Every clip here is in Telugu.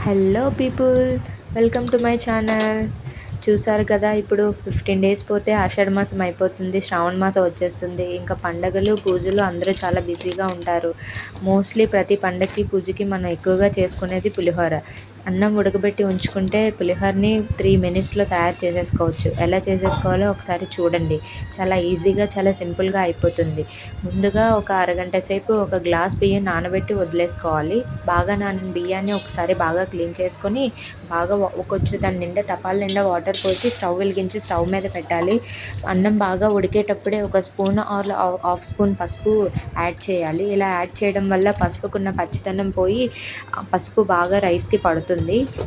Hello people, welcome to my channel. చూసారు కదా, ఇప్పుడు 15 డేస్ పోతే ఆషాఢ మాసం అయిపోతుంది, శ్రావణ మాసం వచ్చేస్తుంది. ఇంకా పండగలు పూజలు అందరూ చాలా బిజీగా ఉంటారు. మోస్ట్లీ ప్రతి పండగకి పూజకి మనం ఎక్కువగా చేసుకునేది పులిహోర. అన్నం ఉడకబెట్టి ఉంచుకుంటే పులిహోరని 3 మినిట్స్లో తయారు చేసేసుకోవచ్చు. ఎలా చేసేసుకోవాలో ఒకసారి చూడండి. చాలా ఈజీగా, చాలా సింపుల్గా అయిపోతుంది. ముందుగా ఒక అరగంట సేపు ఒక గ్లాస్ బియ్యం నానబెట్టి వదిలేసుకోవాలి. బాగా నానిన బియ్యాన్ని ఒకసారి బాగా క్లీన్ చేసుకొని బాగా కొంచెం దాని నిండా తపాల నిండా వాటర్ పోసి స్టవ్ వెలిగించి స్టవ్ మీద పెట్టాలి. అన్నం బాగా ఉడికేటప్పుడే ఒక స్పూన్ ఆర్ హాఫ్ స్పూన్ పసుపు యాడ్ చేయాలి. ఇలా యాడ్ చేయడం వల్ల పసుపుకున్న పచ్చిదనం పోయి పసుపు బాగా రైస్కి పడుతుంది.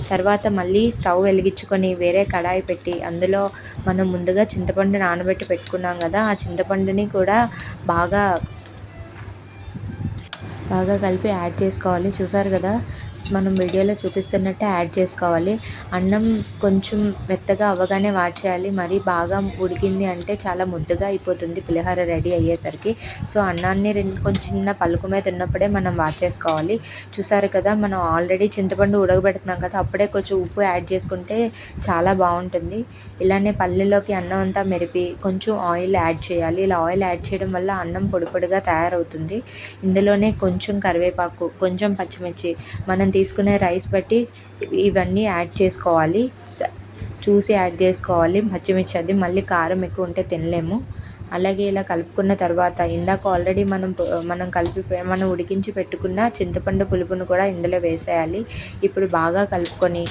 తర్వాత మళ్ళీ స్టవ్ వెలిగించుకొని వేరే కడాయి పెట్టి అందులో మనం ముందుగా చింతపండు నానబెట్టి పెట్టుకున్నాం కదా, ఆ చింతపండుని కూడా బాగా కలిపి యాడ్ చేసుకోవాలి. చూసారు కదా, మనం వీడియోలో చూపిస్తున్నట్టే యాడ్ చేసుకోవాలి. అన్నం కొంచెం మెత్తగా అవ్వగానే వాచేయాలి. మరీ బాగా ఉడికింది అంటే చాలా ముద్దగా అయిపోతుంది పులిహోర రెడీ అయ్యేసరికి. సో అన్నాన్ని కొంచెం చిన్న పలుకు మీద ఉన్నప్పుడే మనం వాచేసుకోవాలి. చూసారు కదా, మనం ఆల్రెడీ చింతపండు ఉడకబెడుతున్నాం కదా, అప్పుడే కొంచెం ఉప్పు యాడ్ చేసుకుంటే చాలా బాగుంటుంది. ఇలానే పల్లెల్లోకి అన్నం అంతా మెరిపి కొంచెం ఆయిల్ యాడ్ చేయాలి. ఇలా ఆయిల్ యాడ్ చేయడం వల్ల అన్నం పొడి పొడిగా తయారవుతుంది. ఇందులోనే కొంచెం కరివేపాకు, కొంచెం పచ్చిమిర్చి, మనం తీసుకునే రైస్ బట్టి ఇవన్నీ యాడ్ చేసుకోవాలి. చూసి యాడ్ చేసుకోవాలి పచ్చిమిర్చి. అది మళ్ళీ కారం ఎక్కువ ఉంటే తినలేము. అలాగే ఇలా కలుపుకున్న తర్వాత ఇందాక ఆల్రెడీ మనం ఉడికించి పెట్టుకున్న చింతపండు పులుపును కూడా ఇందులో వేసేయాలి. ఇప్పుడు బాగా కలుపుకొని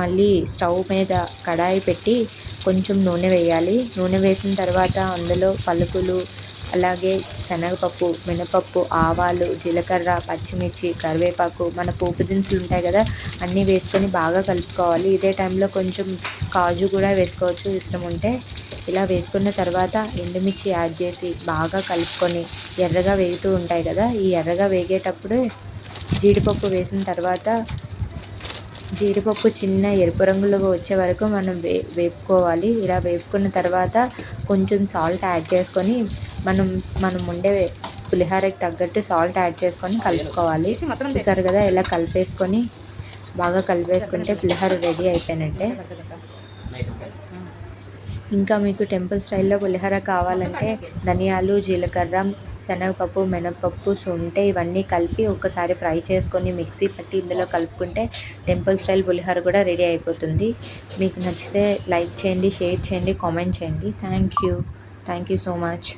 మళ్ళీ స్టవ్ మీద కడాయి పెట్టి కొంచెం నూనె వేయాలి. నూనె వేసిన తర్వాత అందులో పలుకులు, అలాగే శనగపప్పు, మినపప్పు, ఆవాలు, జీలకర్ర, పచ్చిమిర్చి, కరివేపాకు, మన పోపు దినుసులు ఉంటాయి కదా, అన్నీ వేసుకొని బాగా కలుపుకోవాలి. ఇదే టైంలో కొంచెం కాజు కూడా వేసుకోవచ్చు ఇష్టం ఉంటే. ఇలా వేసుకున్న తర్వాత ఎండుమిర్చి యాడ్ చేసి బాగా కలుపుకొని ఎర్రగా వేగుతూ ఉంటాయి కదా, ఈ ఎర్రగా వేగేటప్పుడు జీడిపప్పు వేసిన తర్వాత జీడిపప్పు చిన్న ఎరుపు రంగులోకి వచ్చే వరకు మనం వేపుకోవాలి. ఇలా వేపుకున్న తర్వాత కొంచెం సాల్ట్ యాడ్ చేసుకొని మనం ఉండే పులిహోరకి తగ్గట్టు సాల్ట్ యాడ్ చేసుకొని కలుపుకోవాలి. చూసారు కదా, ఇలా బాగా కలిపేసుకుంటే పులిహోర రెడీ అయిపోయినట్టే. ఇంకా మీకు టెంపుల్ స్టైల్లో పులిహోర కావాలంటే ధనియాలు, జీలకర్ర, శనగపప్పు, మినపప్పు, శొంఠి ఇవన్నీ కలిపి ఒకసారి ఫ్రై చేసుకొని మిక్సీ పట్టి ఇందులో కలుపుకుంటే టెంపుల్ స్టైల్ పులిహోర కూడా రెడీ అయిపోతుంది. మీకు నచ్చితే లైక్ చేయండి, షేర్ చేయండి, కామెంట్ చేయండి. Thank you so much.